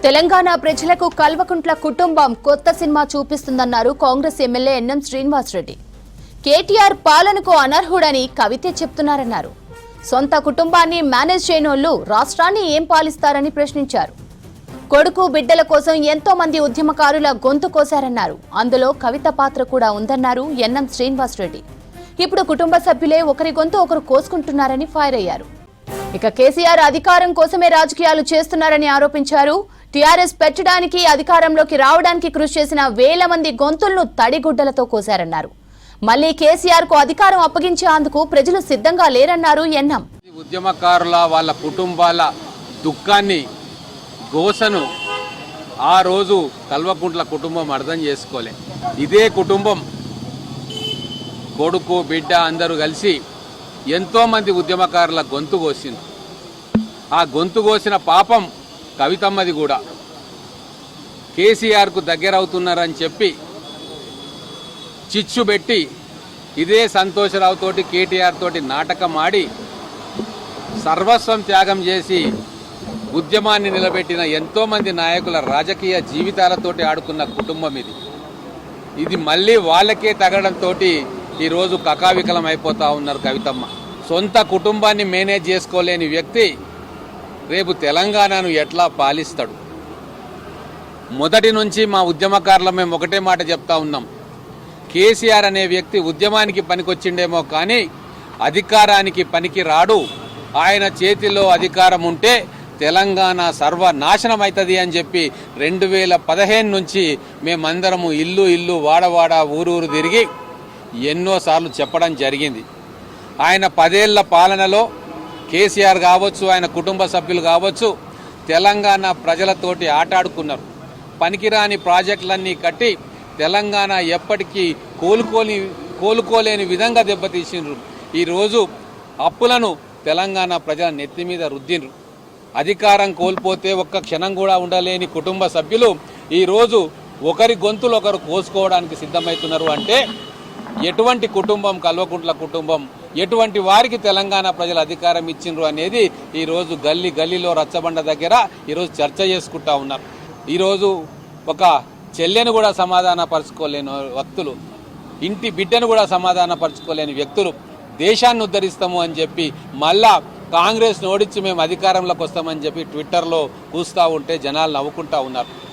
తెలంగాణ ప్రజలకు కల్వకుంట్ల కుటుంబం కొత్త సినిమా చూపిస్తుందన్నారు కాంగ్రెస్ ఎమ్మెల్యే ఎన్ఎం శ్రీనివాస్ రెడ్డి. కేటీఆర్ పాలనకు అనర్హుడని కవితే చెప్తున్నారన్నారు. సొంత కుటుంబాన్ని మేనేజ్ చేయనోళ్లు రాష్ట్రాన్ని ఏం పాలిస్తారని ప్రశ్నించారు. కొడుకు బిడ్డల కోసం ఎంతో మంది ఉద్యమకారుల గొంతు కోశారన్నారు. అందులో కవిత పాత్ర కూడా ఉందన్నారు ఎన్ఎం శ్రీనివాస్ రెడ్డి. ఇప్పుడు కుటుంబ సభ్యులే ఒకరి గొంతు ఒకరు కోసుకుంటున్నారని ఫైర్ అయ్యారు. ఇక కేసీఆర్ అధికారం కోసమే రాజకీయాలు చేస్తున్నారని ఆరోపించారు. టీఆర్ఎస్ పెట్టడానికి అధికారంలోకి రావడానికి కృషి చేసిన వేల మంది గొంతులను తడిగుడ్డలతో కోశారన్నారు. మళ్లీ కేసీఆర్ కు అధికారం అప్పగించేందుకు ప్రజలు సిద్ధంగా లేరన్నారు ఎన్ఎం. ఉద్యమకారుల వాళ్ళ కుటుంబాల దుఃఖాన్ని గోసను ఆ రోజు కల్వకుంట్ల కుటుంబం అర్థం చేసుకోలే. ఇదే కుటుంబం కొడుకు బిడ్డ అందరూ కలిసి ఎంతోమంది ఉద్యమకారుల గొంతు కోసింది. ఆ గొంతు కోసిన పాపం కవితమ్మది కూడా. కేసీఆర్కు దగ్గర అవుతున్నారని చెప్పి చిచ్చు పెట్టి ఇదే సంతోషరావు తోటి కేటీఆర్ తోటి నాటకం ఆడి సర్వస్వం త్యాగం చేసి ఉద్యమాన్ని నిలబెట్టిన ఎంతోమంది నాయకుల రాజకీయ జీవితాలతోటి ఆడుకున్న కుటుంబం ఇది. ఇది మళ్ళీ వాళ్ళకే తగడంతో ఈరోజు కకావికలం అయిపోతా ఉన్నారు కవితమ్మ. సొంత కుటుంబాన్ని మేనేజ్ చేసుకోలేని వ్యక్తి రేపు తెలంగాణను ఎట్లా పాలిస్తాడు? మొదటి నుంచి మా ఉద్యమకారుల మేము ఒకటే మాట చెప్తా ఉన్నాం. కేసీఆర్ అనే వ్యక్తి ఉద్యమానికి పనికొచ్చిండేమో కానీ అధికారానికి పనికి రాడు. ఆయన చేతిలో అధికారం ఉంటే తెలంగాణ సర్వనాశనం అవుతుంది అని చెప్పి 2015 నుంచి మేమందరము ఇల్లు ఇల్లు వాడవాడ ఊరూరు తిరిగి ఎన్నోసార్లు చెప్పడం జరిగింది. ఆయన 10 ఏళ్ల పాలనలో కేసీఆర్ కావచ్చు, ఆయన కుటుంబ సభ్యులు కావచ్చు, తెలంగాణ ప్రజలతోటి ఆటాడుకున్నారు. పనికిరాని ప్రాజెక్టులన్నీ కట్టి తెలంగాణ ఎప్పటికీ కోలుకోలేని విధంగా దెబ్బతీసిండ్రు. ఈరోజు అప్పులను తెలంగాణ ప్రజల నెత్తి మీద రుద్దిండ్రు. అధికారం కోల్పోతే ఒక్క క్షణం కూడా ఉండలేని కుటుంబ సభ్యులు ఈరోజు ఒకరి గొంతులు ఒకరు కోసుకోవడానికి సిద్ధమవుతున్నారు. అంటే ఎటువంటి కుటుంబం కల్వకుంట్ల కుటుంబం, ఎటువంటి వారికి తెలంగాణ ప్రజలు అధికారం ఇచ్చిండ్రు అనేది ఈరోజు గల్లీలో రచ్చబండ దగ్గర ఈరోజు చర్చ చేసుకుంటా ఉన్నారు. ఈరోజు ఒక చెల్లెను కూడా సమాధానపరచుకోలేని వ్యక్తులు, ఇంటి బిడ్డను కూడా సమాధానపరచుకోలేని వ్యక్తులు దేశాన్ని ఉద్ధరిస్తాము అని చెప్పి మళ్ళా కాంగ్రెస్ను ఓడించి మేము అధికారంలోకి వస్తామని చెప్పి ట్విట్టర్లో కూస్తూ ఉంటే జనాలు నవ్వుకుంటా ఉన్నారు.